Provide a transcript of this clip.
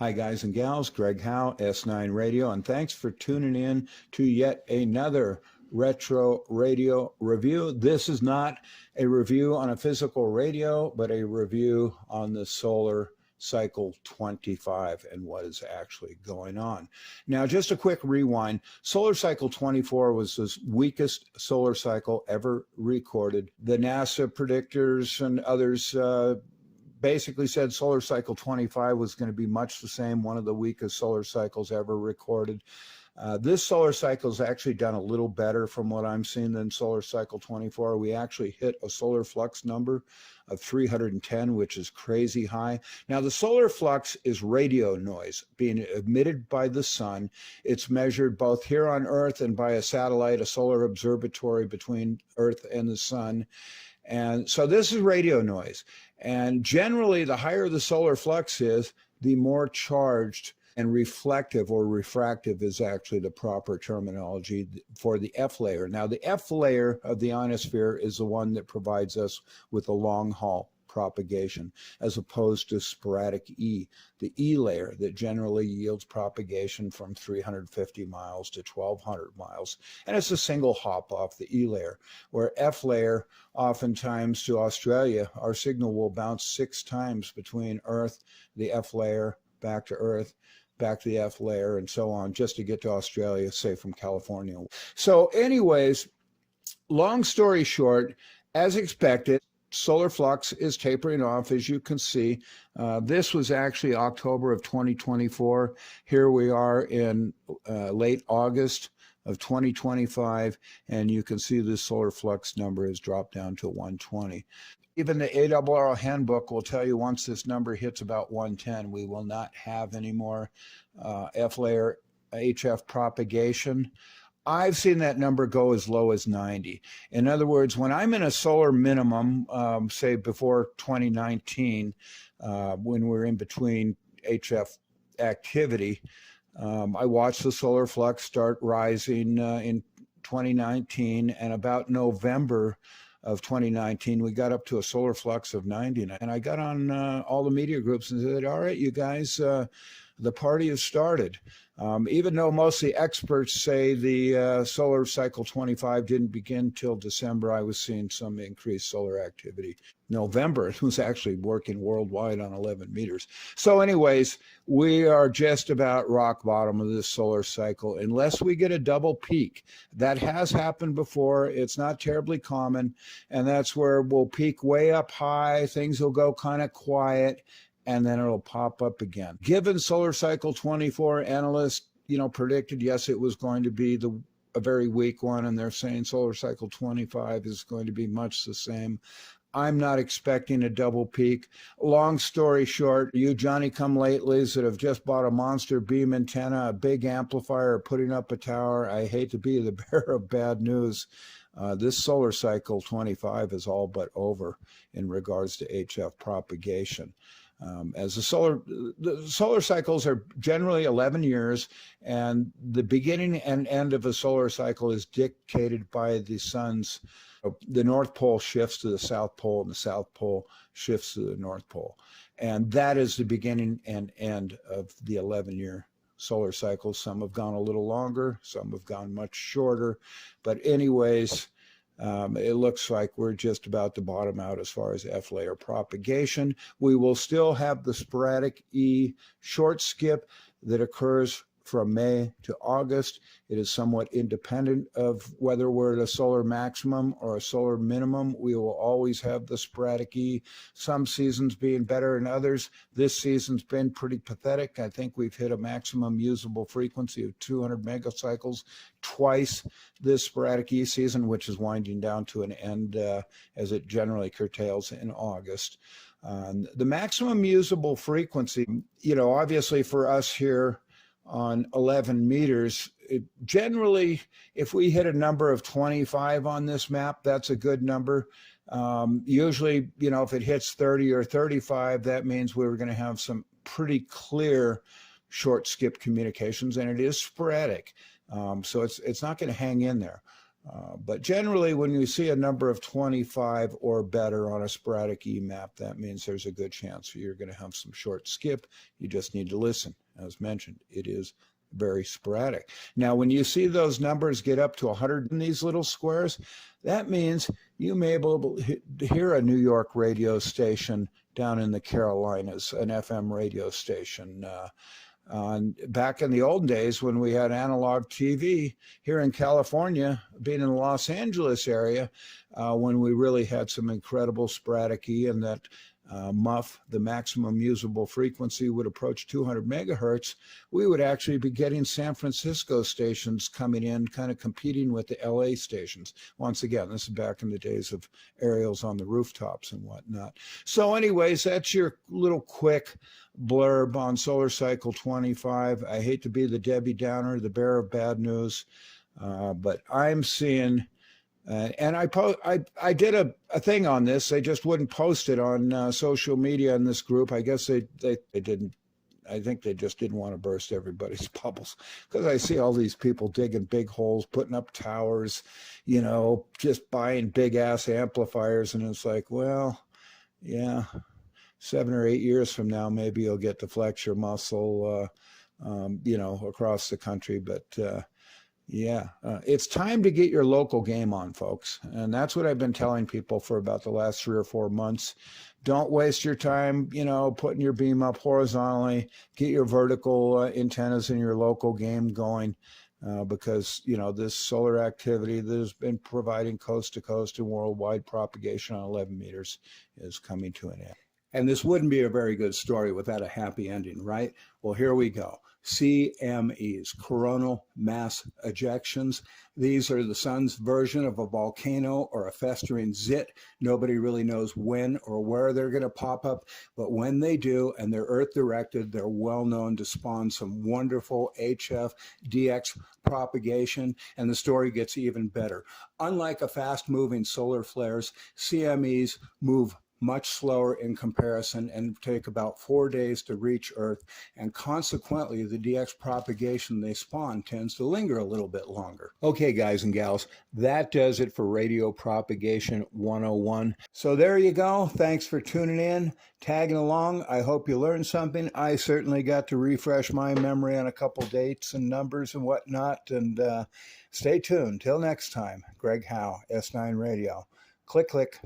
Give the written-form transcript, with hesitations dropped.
Hi, guys and gals. Greg Howe, S9 Radio, and thanks for tuning in to yet another retro radio review. This is not a review on a physical radio, but a review on the solar cycle 25 and what is actually going on. Now, just a quick rewind. Solar cycle 24 was the weakest solar cycle ever recorded. The NASA predictors and others basically said solar cycle 25 was going to be much the same, one of the weakest solar cycles ever recorded. This solar cycle has actually done a little better from what I'm seeing than solar cycle 24. We actually hit a solar flux number of 310, which is crazy high. Now, the solar flux is radio noise being emitted by the sun. It's measured both here on Earth and by a satellite, a solar observatory between Earth and the sun. And so this is radio noise. And generally, the higher the solar flux is, the more charged and reflective or refractive is actually the proper terminology for the F layer. Now, the F layer of the ionosphere is the one that provides us with the long haul propagation, as opposed to sporadic E, the E layer that generally yields propagation from 350 miles to 1,200 miles. And it's a single hop off the E layer, where F layer, oftentimes to Australia, our signal will bounce 6 times between Earth, the F layer, back to Earth, back to the F layer, and so on, just to get to Australia, say from California. So anyways, long story short, as expected, solar flux is tapering off, as you can see. This was actually October of 2024. Here we are in late August of 2025, and you can see the solar flux number has dropped down to 120. Even the ARRL handbook will tell you once this number hits about 110, we will not have any more F layer HF propagation. I've seen that number go as low as 90. In other words, when I'm in a solar minimum, say before 2019, when we're in between HF activity, I watched the solar flux start rising in 2019, and about November of 2019, we got up to a solar flux of 90. And I got on all the media groups and said, all right, you guys, the party has started. Even though most of the experts say the solar cycle 25 didn't begin till December, I was seeing some increased solar activity. November, it was actually working worldwide on 11 meters. So anyways, we are just about rock bottom of this solar cycle, unless we get a double peak. That has happened before. It's not terribly common. And that's where we'll peak way up high. Things will go kind of quiet, and then it'll pop up again. Given solar cycle 24, analysts, predicted, yes, it was going to be a very weak one, and they're saying solar cycle 25 is going to be much the same. I'm not expecting a double peak. Long story short, you Johnny-come-latelys that have just bought a monster beam antenna, a big amplifier, putting up a tower, I hate to be the bearer of bad news. This solar cycle 25 is all but over in regards to HF propagation. As the solar cycles are generally 11 years, and the beginning and end of a solar cycle is dictated by the sun's, the North Pole shifts to the South Pole, and the South Pole shifts to the North Pole. And that is the beginning and end of the 11-year solar cycle. Some have gone a little longer, some have gone much shorter. But anyways, it looks like we're just about to bottom out as far as F layer propagation. We will still have the sporadic E short skip that occurs from May to August. It is somewhat independent of whether we're at a solar maximum or a solar minimum. We will always have the sporadic E, some seasons being better than others. This season's been pretty pathetic. I think we've hit a maximum usable frequency of 200 megacycles twice this sporadic E season, which is winding down to an end as it generally curtails in August. The maximum usable frequency, obviously for us here on 11 meters, generally, if we hit a number of 25 on this map, that's a good number. Usually, if it hits 30 or 35, that means we're going to have some pretty clear short skip communications, and it is sporadic. So it's not going to hang in there. But generally, when you see a number of 25 or better on a sporadic EMAP, that means there's a good chance you're going to have some short skip. You just need to listen. As mentioned, it is very sporadic. Now, when you see those numbers get up to 100 in these little squares, that means you may be able to hear a New York radio station down in the Carolinas, an FM radio station. Back in the old days when we had analog TV here in California, being in the Los Angeles area, when we really had some incredible sporadic E, and that MUF, the maximum usable frequency, would approach 200 megahertz, we would actually be getting San Francisco stations coming in, kind of competing with the LA stations. Once again, this is back in the days of aerials on the rooftops and whatnot. So anyways, that's your little quick blurb on Solar Cycle 25. I hate to be the Debbie Downer, the bearer of bad news, but I'm seeing... and I did a thing on this. They just wouldn't post it on social media in this group. I guess they didn't. I think they just didn't want to burst everybody's bubbles, because I see all these people digging big holes, putting up towers, you know, just buying big ass amplifiers. And it's like, well, yeah, 7 or 8 years from now, maybe you'll get to flex your muscle, you know, across the country. But yeah, it's time to get your local game on, folks. And that's what I've been telling people for about the last 3 or 4 months. Don't waste your time, you know, putting your beam up horizontally. Get your vertical antennas in your local game going, because, you know, this solar activity that has been providing coast to coast and worldwide propagation on 11 meters is coming to an end. And this wouldn't be a very good story without a happy ending, right? Well, here we go. CMEs, coronal mass ejections. These are the sun's version of a volcano or a festering zit. Nobody really knows when or where they're going to pop up, but when they do, and they're Earth directed, they're well known to spawn some wonderful HF DX propagation, and the story gets even better. Unlike a fast-moving solar flares, CMEs move much slower in comparison and take about 4 days to reach Earth, and consequently the DX propagation they spawn tends to linger a little bit longer. Okay, guys and gals, that does it for Radio Propagation 101. So there you go. Thanks for tuning in, tagging along. I hope you learned something. I certainly got to refresh my memory on a couple dates and numbers and whatnot, and stay tuned. Till next time, Greg Howe, S9 Radio. Click, click.